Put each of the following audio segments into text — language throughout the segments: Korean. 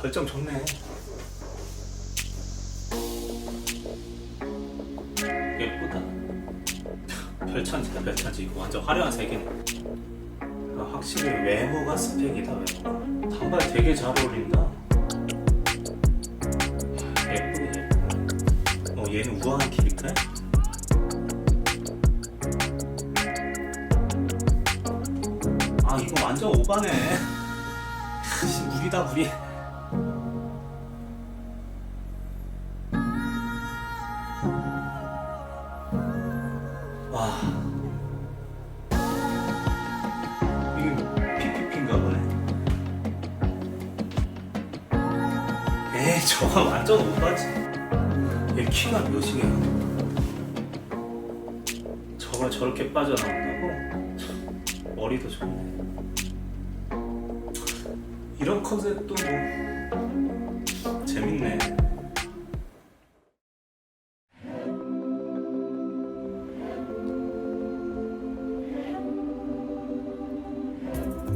결정 좋네. 예쁘다. 별천지다, 별천지. 이거 완전 화려한 색이네. 아, 확실히 외모가 스펙이다, 외모가. 단발 되게 잘 어울린다. 예쁘네, 예쁘네. 얘는 우아한 킬일까? 아, 이거 완전 오바네. 무리다, 무리. 와, 이게 PPP인가 보네. 에이, 저건 완전 오바지. 얘 키가 몇이야? 저걸 저렇게 빠져나온다고? 머리도 좋네. 이런 컨셉도 뭐 재밌네.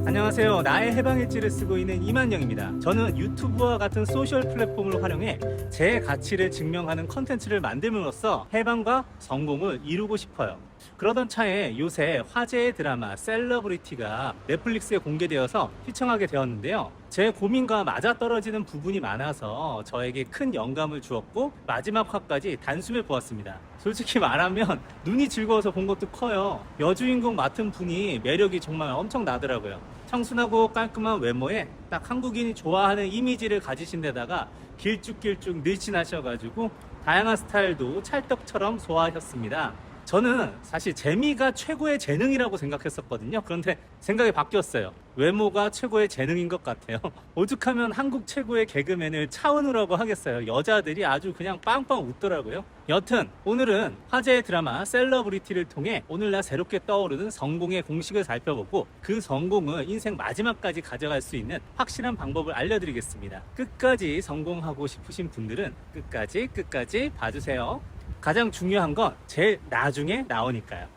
안녕하세요. 나의 해방일지를 쓰고 있는 이만영입니다. 저는 유튜브와 같은 소셜 플랫폼을 활용해 제 가치를 증명하는 컨텐츠를 만들므로써 해방과 성공을 이루고 싶어요. 그러던 차에 요새 화제의 드라마 셀러브리티가 넷플릭스에 공개되어서 시청하게 되었는데요. 제 고민과 맞아떨어지는 부분이 많아서 저에게 큰 영감을 주었고 마지막 화까지 단숨에 보았습니다. 솔직히 말하면 눈이 즐거워서 본 것도 커요. 여주인공 맡은 분이 매력이 정말 엄청 나더라고요. 청순하고 깔끔한 외모에 딱 한국인이 좋아하는 이미지를 가지신 데다가 길쭉길쭉 늘씬하셔가지고 다양한 스타일도 찰떡처럼 소화하셨습니다. 저는 사실 재미가 최고의 재능이라고 생각했었거든요. 그런데 생각이 바뀌었어요. 외모가 최고의 재능인 것 같아요. 오죽하면 한국 최고의 개그맨을 차은우라고 하겠어요. 여자들이 아주 그냥 빵빵 웃더라고요. 여튼 오늘은 화제의 드라마 셀러브리티를 통해 오늘날 새롭게 떠오르는 성공의 공식을 살펴보고 그 성공을 인생 마지막까지 가져갈 수 있는 확실한 방법을 알려드리겠습니다. 끝까지 성공하고 싶으신 분들은 끝까지 봐주세요. 가장 중요한 건 제일 나중에 나오니까요.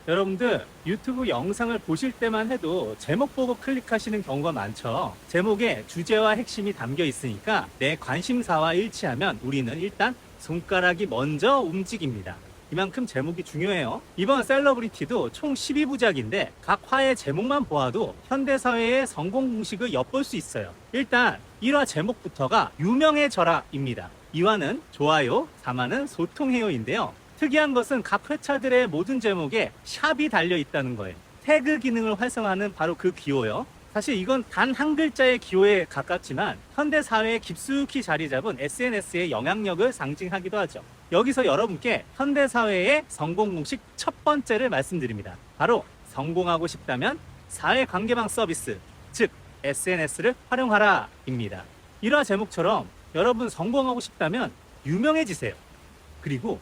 여러분들 유튜브 영상을 보실 때만 해도 제목 보고 클릭하시는 경우가 많죠. 제목에 주제와 핵심이 담겨 있으니까 내 관심사와 일치하면 우리는 일단 손가락이 먼저 움직입니다. 이만큼 제목이 중요해요. 이번 셀러브리티도 총 12부작인데 각 화의 제목만 보아도 현대사회의 성공 공식을 엿볼 수 있어요. 일단 1화 제목부터가 유명해져라입니다. 2화는 좋아요, 3화는 소통해요인데요. 특이한 것은 각 회차들의 모든 제목에 샵이 달려 있다는 거예요. 태그 기능을 활성화하는 바로 그 기호요. 사실 이건 단 한 글자의 기호에 가깝지만 현대사회에 깊숙이 자리 잡은 SNS의 영향력을 상징하기도 하죠. 여기서 여러분께 현대사회의 성공 공식 첫 번째를 말씀드립니다. 바로 성공하고 싶다면 사회관계망 서비스, 즉 SNS를 활용하라 입니다. 1화 제목처럼 여러분 성공하고 싶다면 유명해지세요. 그리고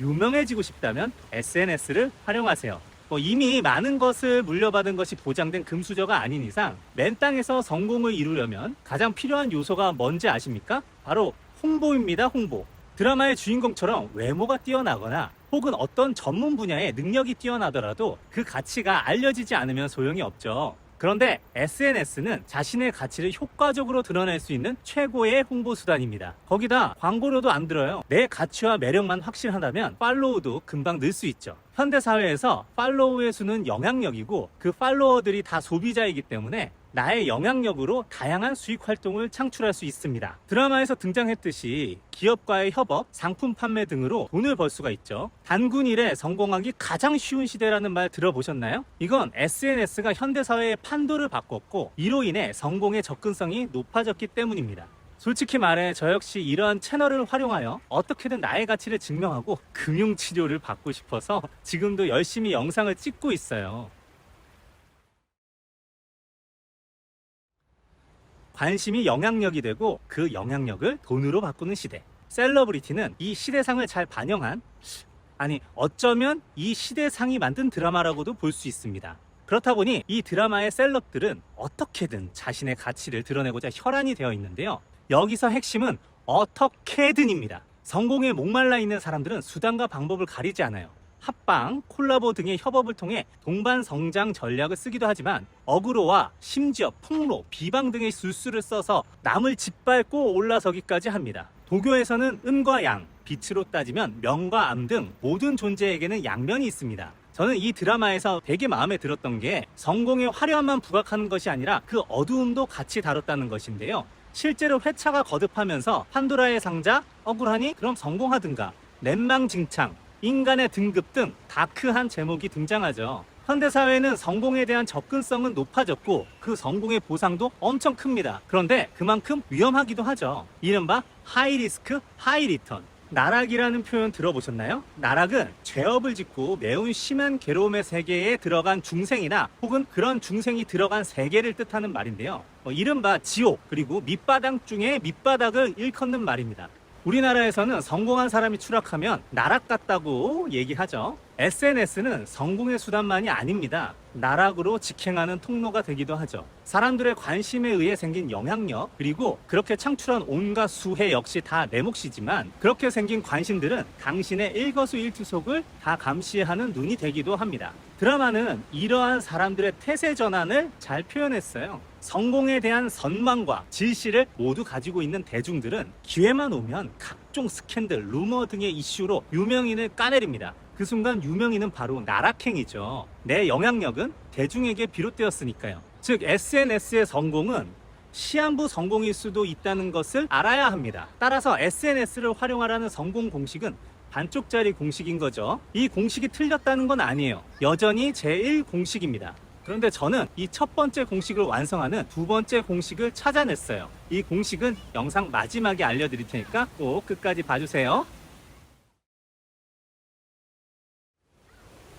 유명해지고 싶다면 SNS를 활용하세요. 이미 많은 것을 물려받은 것이 보장된 금수저가 아닌 이상 맨 땅에서 성공을 이루려면 가장 필요한 요소가 뭔지 아십니까? 바로 홍보입니다. 홍보. 드라마의 주인공처럼 외모가 뛰어나거나 혹은 어떤 전문 분야에 능력이 뛰어나더라도 그 가치가 알려지지 않으면 소용이 없죠. 그런데 SNS는 자신의 가치를 효과적으로 드러낼 수 있는 최고의 홍보 수단입니다. 거기다 광고료도 안 들어요. 내 가치와 매력만 확실하다면 팔로우도 금방 늘 수 있죠. 현대사회에서 팔로우의 수는 영향력이고 그 팔로워들이 다 소비자이기 때문에 나의 영향력으로 다양한 수익 활동을 창출할 수 있습니다. 드라마에서 등장했듯이 기업과의 협업, 상품 판매 등으로 돈을 벌 수가 있죠. 단군 일에 성공하기 가장 쉬운 시대라는 말 들어보셨나요? 이건 SNS가 현대사회의 판도를 바꿨고 이로 인해 성공의 접근성이 높아졌기 때문입니다. 솔직히 말해 저 역시 이러한 채널을 활용하여 어떻게든 나의 가치를 증명하고 금융치료를 받고 싶어서 지금도 열심히 영상을 찍고 있어요. 관심이 영향력이 되고 그 영향력을 돈으로 바꾸는 시대. 셀러브리티는 이 시대상을 잘 반영한, 어쩌면 이 시대상이 만든 드라마라고도 볼 수 있습니다. 그렇다 보니 이 드라마의 셀럽들은 어떻게든 자신의 가치를 드러내고자 혈안이 되어 있는데요. 여기서 핵심은 어떻게든입니다. 성공에 목말라 있는 사람들은 수단과 방법을 가리지 않아요. 합방, 콜라보 등의 협업을 통해 동반 성장 전략을 쓰기도 하지만 어그로와 심지어 폭로, 비방 등의 술수를 써서 남을 짓밟고 올라서기까지 합니다. 도교에서는 음과 양, 빛으로 따지면 명과 암 등 모든 존재에게는 양면이 있습니다. 저는 이 드라마에서 되게 마음에 들었던 게 성공의 화려함만 부각하는 것이 아니라 그 어두움도 같이 다뤘다는 것인데요. 실제로 회차가 거듭하면서 판도라의 상자, 억울하니 그럼 성공하든가, 넷망징창, 인간의 등급 등 다크한 제목이 등장하죠. 현대사회는 성공에 대한 접근성은 높아졌고 그 성공의 보상도 엄청 큽니다. 그런데 그만큼 위험하기도 하죠. 이른바 하이리스크, 하이리턴. 나락이라는 표현 들어보셨나요? 나락은 죄업을 짓고 매우 심한 괴로움의 세계에 들어간 중생이나 혹은 그런 중생이 들어간 세계를 뜻하는 말인데요. 이른바 지옥, 그리고 밑바닥 중에 밑바닥을 일컫는 말입니다. 우리나라에서는 성공한 사람이 추락하면 나락 같다고 얘기하죠. SNS는 성공의 수단만이 아닙니다. 나락으로 직행하는 통로가 되기도 하죠. 사람들의 관심에 의해 생긴 영향력, 그리고 그렇게 창출한 온갖 수혜 역시 다 내 몫이지만 그렇게 생긴 관심들은 당신의 일거수일투족을 다 감시하는 눈이 되기도 합니다. 드라마는 이러한 사람들의 태세 전환을 잘 표현했어요. 성공에 대한 선망과 질시를 모두 가지고 있는 대중들은 기회만 오면 각종 스캔들, 루머 등의 이슈로 유명인을 까내립니다. 그 순간 유명인은 바로 나락행이죠. 내 영향력은 대중에게 비롯되었으니까요. 즉 SNS의 성공은 시한부 성공일 수도 있다는 것을 알아야 합니다. 따라서 SNS를 활용하라는 성공 공식은 반쪽짜리 공식인 거죠. 이 공식이 틀렸다는 건 아니에요. 여전히 제1공식입니다. 그런데 저는 이 첫 번째 공식을 완성하는 두 번째 공식을 찾아냈어요. 이 공식은 영상 마지막에 알려드릴 테니까 꼭 끝까지 봐주세요.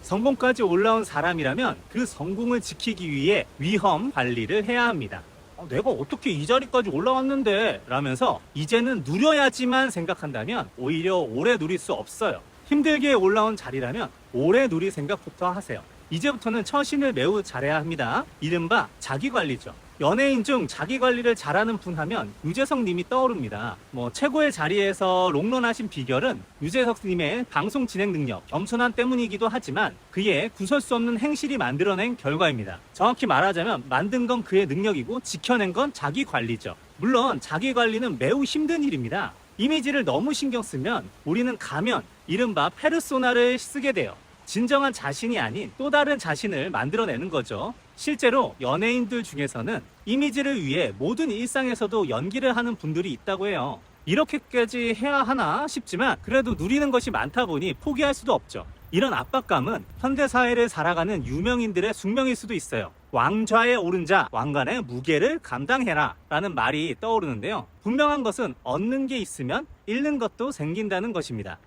성공까지 올라온 사람이라면 그 성공을 지키기 위해 위험 관리를 해야 합니다. 내가 어떻게 이 자리까지 올라왔는데 라면서 이제는 누려야지만 생각한다면 오히려 오래 누릴 수 없어요. 힘들게 올라온 자리라면 오래 누릴 생각부터 하세요. 이제부터는 처신을 매우 잘해야 합니다. 이른바 자기관리죠. 연예인 중 자기관리를 잘하는 분 하면 유재석 님이 떠오릅니다. 최고의 자리에서 롱런하신 비결은 유재석 님의 방송 진행 능력, 겸손함 때문이기도 하지만 그의 구설 수 없는 행실이 만들어낸 결과입니다. 정확히 말하자면 만든 건 그의 능력이고 지켜낸 건 자기관리죠. 물론 자기관리는 매우 힘든 일입니다. 이미지를 너무 신경 쓰면 우리는 가면, 이른바 페르소나를 쓰게 돼요. 진정한 자신이 아닌 또 다른 자신을 만들어내는 거죠. 실제로 연예인들 중에서는 이미지를 위해 모든 일상에서도 연기를 하는 분들이 있다고 해요. 이렇게까지 해야 하나 싶지만 그래도 누리는 것이 많다 보니 포기할 수도 없죠. 이런 압박감은 현대사회를 살아가는 유명인들의 숙명일 수도 있어요. 왕좌에 오른 자, 왕관의 무게를 감당해라 라는 말이 떠오르는데요. 분명한 것은 얻는 게 있으면 잃는 것도 생긴다는 것입니다.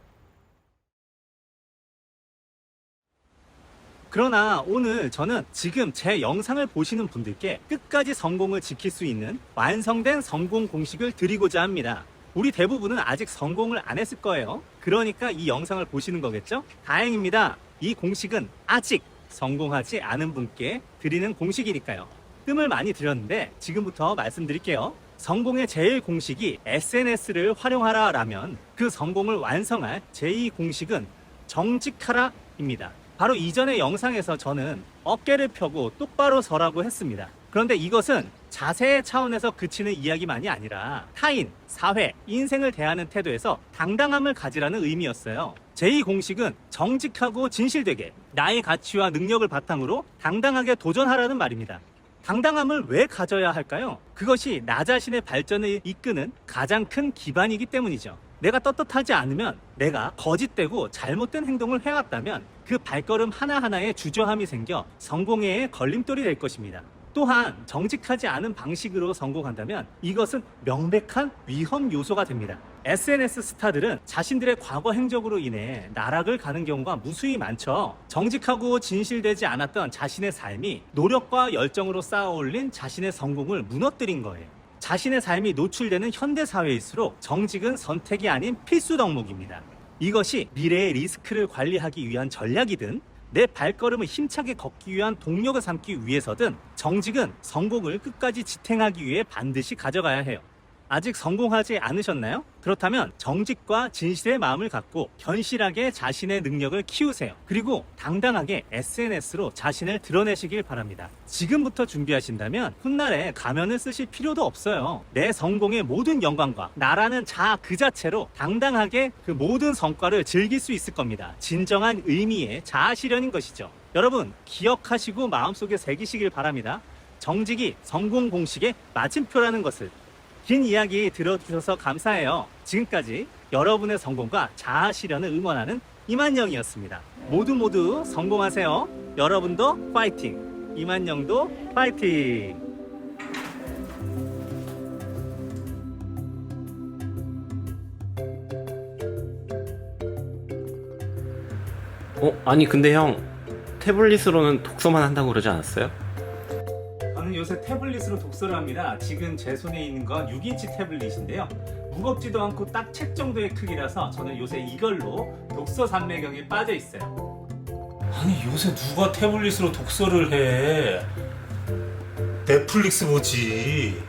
그러나 오늘 저는 지금 제 영상을 보시는 분들께 끝까지 성공을 지킬 수 있는 완성된 성공 공식을 드리고자 합니다. 우리 대부분은 아직 성공을 안 했을 거예요. 그러니까 이 영상을 보시는 거겠죠? 다행입니다. 이 공식은 아직 성공하지 않은 분께 드리는 공식이니까요. 뜸을 많이 들였는데 지금부터 말씀드릴게요. 성공의 제1공식이 SNS를 활용하라 라면 그 성공을 완성할 제2공식은 정직하라 입니다. 바로 이전의 영상에서 저는 어깨를 펴고 똑바로 서라고 했습니다. 그런데 이것은 자세의 차원에서 그치는 이야기만이 아니라 타인, 사회, 인생을 대하는 태도에서 당당함을 가지라는 의미였어요. 제2공식은 정직하고 진실되게 나의 가치와 능력을 바탕으로 당당하게 도전하라는 말입니다. 당당함을 왜 가져야 할까요? 그것이 나 자신의 발전을 이끄는 가장 큰 기반이기 때문이죠. 내가 떳떳하지 않으면, 내가 거짓되고 잘못된 행동을 해왔다면 그 발걸음 하나하나에 주저함이 생겨 성공의 걸림돌이 될 것입니다. 또한 정직하지 않은 방식으로 성공한다면 이것은 명백한 위험 요소가 됩니다. SNS 스타들은 자신들의 과거 행적으로 인해 나락을 가는 경우가 무수히 많죠. 정직하고 진실되지 않았던 자신의 삶이 노력과 열정으로 쌓아 올린 자신의 성공을 무너뜨린 거예요. 자신의 삶이 노출되는 현대사회일수록 정직은 선택이 아닌 필수 덕목입니다. 이것이 미래의 리스크를 관리하기 위한 전략이든 내 발걸음을 힘차게 걷기 위한 동력을 삼기 위해서든 정직은 성공을 끝까지 지탱하기 위해 반드시 가져가야 해요. 아직 성공하지 않으셨나요? 그렇다면 정직과 진실의 마음을 갖고 견실하게 자신의 능력을 키우세요. 그리고 당당하게 SNS로 자신을 드러내시길 바랍니다. 지금부터 준비하신다면 훗날에 가면을 쓰실 필요도 없어요. 내 성공의 모든 영광과 나라는 자아 그 자체로 당당하게 그 모든 성과를 즐길 수 있을 겁니다. 진정한 의미의 자아 실현인 것이죠. 여러분, 기억하시고 마음속에 새기시길 바랍니다. 정직이 성공 공식의 마침표라는 것을. 긴 이야기 들어주셔서 감사해요. 지금까지 여러분의 성공과 자아 실현을 응원하는 이만영이었습니다. 모두 성공하세요. 여러분도 파이팅! 이만영도 파이팅! 아니 근데 형 태블릿으로는 독서만 한다고 그러지 않았어요? 저는 요새 태블릿으로 독서를 합니다. 지금 제 손에 있는 건 6인치 태블릿인데요. 무겁지도 않고 딱 책 정도의 크기라서 저는 요새 이걸로 독서 산매경에 빠져 있어요. 아니 요새 누가 태블릿으로 독서를 해? 넷플릭스 보지.